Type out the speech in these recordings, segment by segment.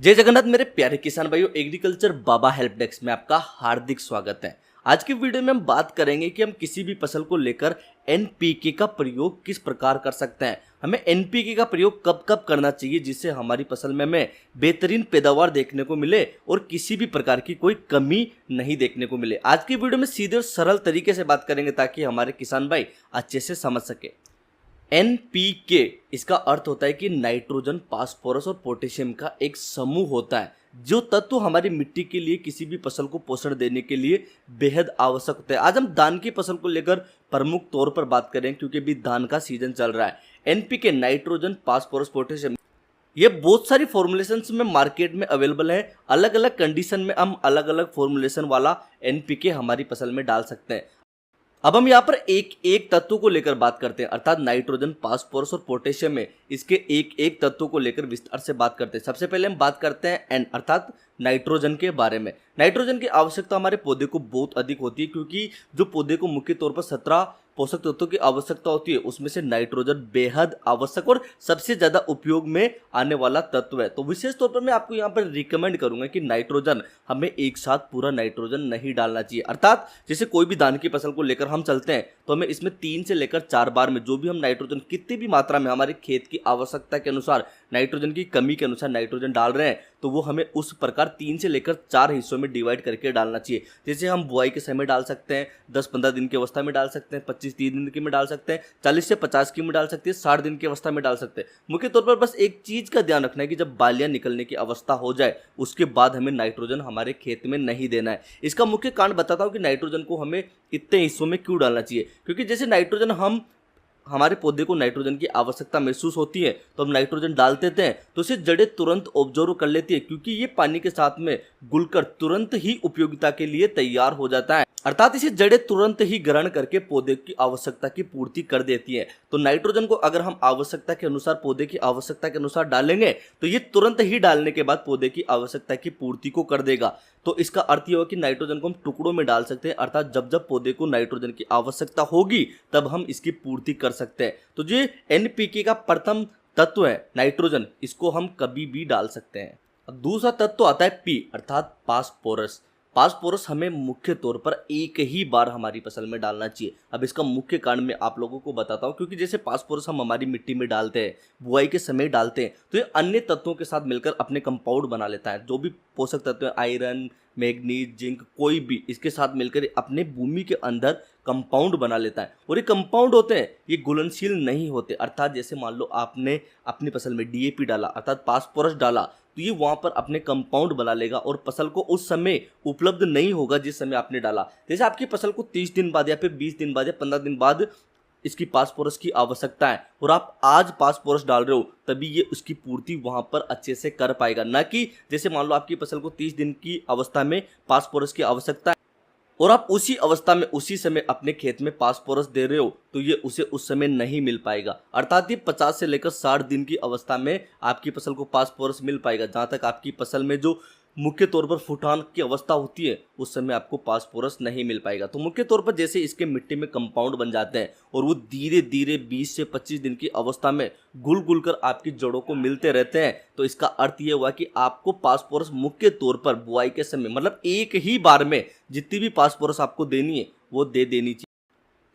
जय जगन्नाथ मेरे प्यारे किसान भाइयों, एग्रीकल्चर बाबा हेल्प डेस्क में आपका हार्दिक स्वागत है। आज की वीडियो में हम बात करेंगे कि हम किसी भी फसल को लेकर एनपीके का प्रयोग किस प्रकार कर सकते हैं। हमें एनपीके का प्रयोग कब कब करना चाहिए जिससे हमारी फसल में हमें बेहतरीन पैदावार देखने को मिले और किसी भी प्रकार की कोई कमी नहीं देखने को मिले। आज की वीडियो में सीधे और सरल तरीके से बात करेंगे ताकि हमारे किसान भाई अच्छे से समझ सके। एनपीके इसका अर्थ होता है कि नाइट्रोजन, फास्फोरस और पोटेशियम का एक समूह होता है जो तत्व हमारी मिट्टी के लिए किसी भी फसल को पोषण देने के लिए बेहद आवश्यक होता है। आज हम धान की फसल को लेकर प्रमुख तौर पर बात करें क्योंकि अभी धान का सीजन चल रहा है। एनपीके नाइट्रोजन, फास्फोरस, पोटेशियम ये बहुत सारी फॉर्मुलेशंस में मार्केट में अवेलेबल है। अलग अलग कंडीशन में हम अलग अलग फॉर्मुलेशन वाला एनपीके हमारी फसल में डाल सकते हैं। अब हम यहाँ पर एक एक तत्व को लेकर बात करते हैं, अर्थात नाइट्रोजन, फास्फोरस और पोटेशियम में इसके एक एक तत्व को लेकर विस्तार से बात करते हैं। सबसे पहले हम बात करते हैं एन अर्थात नाइट्रोजन के बारे में। नाइट्रोजन की आवश्यकता हमारे पौधे को बहुत अधिक होती है क्योंकि जो पौधे को मुख्य तौर पर 17 पोषक तत्वों की आवश्यकता होती है उसमें से नाइट्रोजन बेहद आवश्यक और सबसे ज्यादा उपयोग में आने वाला तत्व है। तो विशेष तौर पर मैं आपको यहाँ पर रिकमेंड करूंगा कि नाइट्रोजन हमें एक साथ पूरा नाइट्रोजन नहीं डालना चाहिए। अर्थात जैसे कोई भी धान की फसल को लेकर हम चलते हैं तो हमें इसमें 3 से लेकर 4 बार में जो भी हम नाइट्रोजन कितनी भी मात्रा में हमारे खेत की आवश्यकता के अनुसार, नाइट्रोजन की कमी के अनुसार नाइट्रोजन डाल रहे हैं तो वो हमें उस प्रकार 3 से लेकर 4 हिस्सों में डिवाइड करके डालना चाहिए। जैसे हम बुआई के समय डाल सकते हैं, 10-15 दिन की अवस्था में डाल सकते हैं, 25-30 दिन की में डाल सकते हैं, 40 से 50 की में डाल सकते हैं, 60 दिन की अवस्था में डाल सकते हैं। मुख्य तौर पर बस एक चीज का ध्यान रखना है कि जब बालियां निकलने की अवस्था हो जाए उसके बाद हमें नाइट्रोजन हमारे खेत में नहीं देना है। इसका मुख्य कारण बताता हूं कि नाइट्रोजन को हमें इतने हिस्सों में क्यों डालना चाहिए, क्योंकि जैसे नाइट्रोजन हमारे पौधे को नाइट्रोजन की आवश्यकता महसूस होती है तो हम नाइट्रोजन डाल देते हैं तो इसे जड़ें तुरंत ऑब्जर्व कर लेती है क्योंकि ये पानी के साथ में घुलकर तुरंत ही उपयोगिता के लिए तैयार हो जाता है। अर्थात इसे जड़ें तुरंत ही ग्रहण करके पौधे की आवश्यकता की पूर्ति कर देती है। तो नाइट्रोजन को अगर हम आवश्यकता के अनुसार, पौधे की आवश्यकता के अनुसार डालेंगे तो ये तुरंत ही डालने के बाद पौधे की आवश्यकता की पूर्ति को कर देगा। तो इसका अर्थ यह होगा कि नाइट्रोजन को हम टुकड़ों में डाल सकते हैं, अर्थात जब जब पौधे को नाइट्रोजन की आवश्यकता होगी तब हम इसकी पूर्ति कर सकते हैं। तो जो एनपीके का प्रथम तत्व है नाइट्रोजन, इसको हम कभी भी डाल सकते हैं। अब दूसरा तत्व आता है पी अर्थात फास्फोरस। फास्फोरस हमें मुख्य तौर पर एक ही बार हमारी फसल में डालना चाहिए। अब इसका मुख्य कारण मैं आप लोगों को बताता हूं क्योंकि जैसे फास्फोरस हम हमारी मिट्टी में डालते हैं, बुआई के समय डालते हैं तो ये अन्य तत्वों के साथ मिलकर अपने कंपाउंड बना लेता है। जो भी पोषक तत्व है, आयरन, मैग्नीज, जिंक, कोई भी इसके साथ मिलकर अपने भूमि के अंदर कंपाउंड बना लेता है और ये कंपाउंड होते हैं, ये घुलनशील नहीं होते। अर्थात जैसे मान लो आपने अपनी फसल में डीएपी डाला अर्थात फास्फोरस डाला तो ये वहां पर अपने कंपाउंड बना लेगा और फसल को उस समय उपलब्ध नहीं होगा जिस समय आपने डाला। जैसे आपकी फसल को 30 दिन बाद या फिर 20 दिन बाद या 15 दिन बाद इसकी फास्फोरस की आवश्यकता है और आप आज फास्फोरस डाल रहे हो तभी ये उसकी पूर्ति वहां पर अच्छे से कर पाएगा, ना कि जैसे मान लो आपकी फसल को 30 दिन की अवस्था में फास्फोरस की आवश्यकता है और आप उसी अवस्था में उसी समय अपने खेत में फास्फोरस दे रहे हो तो ये उसे उस समय नहीं मिल पाएगा। अर्थात ये 50 से लेकर 60 दिन की अवस्था में आपकी फसल को फास्फोरस मिल पाएगा। जहां तक आपकी फसल में जो मुख्य तौर पर फुटान की अवस्था होती है उस समय आपको फास्फोरस नहीं मिल पाएगा। तो मुख्य तौर पर जैसे इसके मिट्टी में कंपाउंड बन जाते हैं और वो धीरे धीरे 20 से 25 दिन की अवस्था में घुल कर आपकी जड़ों को मिलते रहते हैं तो इसका अर्थ ये हुआ कि आपको फास्फोरस मुख्य तौर पर बुआई के समय मतलब एक ही बार में जितनी भी फास्फोरस आपको देनी है वो दे देनी चाहिए।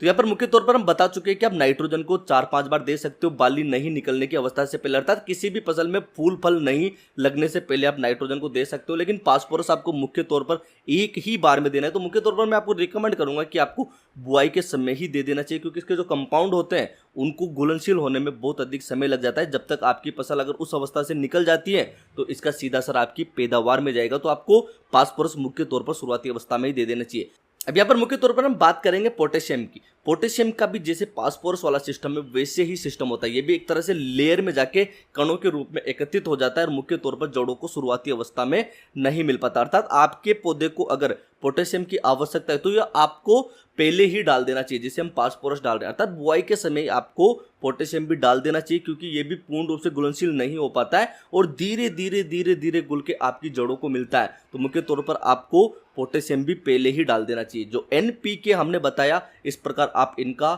तो यहाँ पर मुख्य तौर पर हम बता चुके हैं कि आप नाइट्रोजन को 4-5 बार दे सकते हो बाली नहीं निकलने की अवस्था से पहले, अर्थात किसी भी फसल में फूल फल नहीं लगने से पहले आप नाइट्रोजन को दे सकते हो। लेकिन फास्फोरस आपको मुख्य तौर पर एक ही बार में देना है। तो मुख्य तौर पर मैं आपको रिकमेंड करूंगा कि आपको बुआई के समय ही दे देना चाहिए क्योंकि इसके जो कंपाउंड होते हैं उनको घुलनशील होने में बहुत अधिक समय लग जाता है। जब तक आपकी फसल अगर उस अवस्था से निकल जाती है तो इसका सीधा असर आपकी पैदावार में जाएगा। तो आपको फास्फोरस मुख्य तौर पर शुरुआती अवस्था में ही दे देना चाहिए। अब यहाँ पर मुख्य तौर पर हम बात करेंगे पोटेशियम की। पोटेशियम का भी जैसे फास्फोरस वाला सिस्टम है वैसे ही सिस्टम होता है। ये भी एक तरह से लेयर में जाके कणों के रूप में एकत्रित हो जाता है और मुख्य तौर पर जड़ों को शुरुआती अवस्था में नहीं मिल पाता। अर्थात आपके पौधे को अगर पोटेशियम की आवश्यकता है तो यह आपको पहले ही डाल देना चाहिए जिसे हम फास्फोरस डाल रहे हैं। अर्थात बुआई के समय आपको पोटेशियम भी डाल देना चाहिए क्योंकि ये भी पूर्ण रूप से घुलनशील नहीं हो पाता है और धीरे धीरे घुल के आपकी जड़ों को मिलता है। तो मुख्य तौर पर आपको पोटेशियम भी पहले ही डाल देना चाहिए। जो एनपीके हमने बताया इस प्रकार आप इनका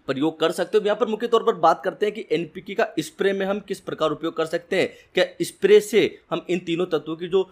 प्रयोग कर सकते हो। यहाँ पर मुख्य तौर पर बात करते हैं कि एनपीके का स्प्रे में हम किस प्रकार उपयोग कर सकते हैं, क्या स्प्रे से हम इन तीनों तत्वों की जो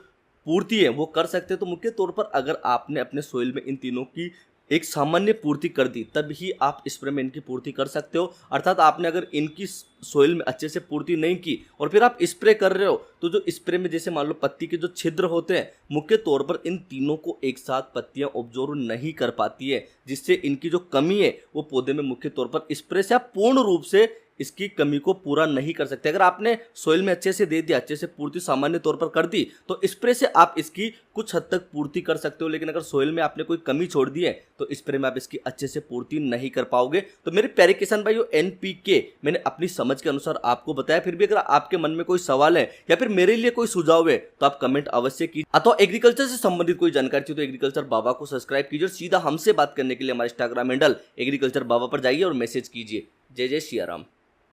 पूर्ति है वो कर सकते हैं। तो मुख्य तौर पर अगर आपने अपने सोइल में इन तीनों की एक सामान्य पूर्ति कर दी तब ही आप स्प्रे में इनकी पूर्ति कर सकते हो। अर्थात आपने अगर इनकी सोइल में अच्छे से पूर्ति नहीं की और फिर आप स्प्रे कर रहे हो तो जो स्प्रे में जैसे मान लो पत्ती के जो छिद्र होते हैं, मुख्य तौर पर इन तीनों को एक साथ पत्तियां ऑब्जॉर्व नहीं कर पाती है, जिससे इनकी जो कमी है वो पौधे में मुख्य तौर पर स्प्रे से आप पूर्ण रूप से इसकी कमी को पूरा नहीं कर सकते। अगर आपने सोइल में अच्छे से दे दिया, अच्छे से पूर्ति सामान्य तौर पर कर दी तो स्प्रे से आप इसकी कुछ हद तक पूर्ति कर सकते हो। लेकिन अगर सोइल में आपने कोई कमी छोड़ दी है तो स्प्रे में आप इसकी अच्छे से पूर्ति नहीं कर पाओगे। तो मेरे प्यारे किसान भाइयों, एनपीके मैंने अपनी समझ के अनुसार आपको बताया। फिर भी अगर आपके मन में कोई सवाल है या फिर मेरे लिए कोई सुझाव है तो आप कमेंट अवश्य कीजिए। अथवा एग्रीकल्चर से संबंधित कोई जानकारी चाहिए तो एग्रीकल्चर बाबा को सब्सक्राइब कीजिए और सीधा हमसे बात करने के लिए हमारे इंस्टाग्राम हैंडल एग्रीकल्चर बाबा पर जाइए और मैसेज कीजिए। जय जय सिया राम।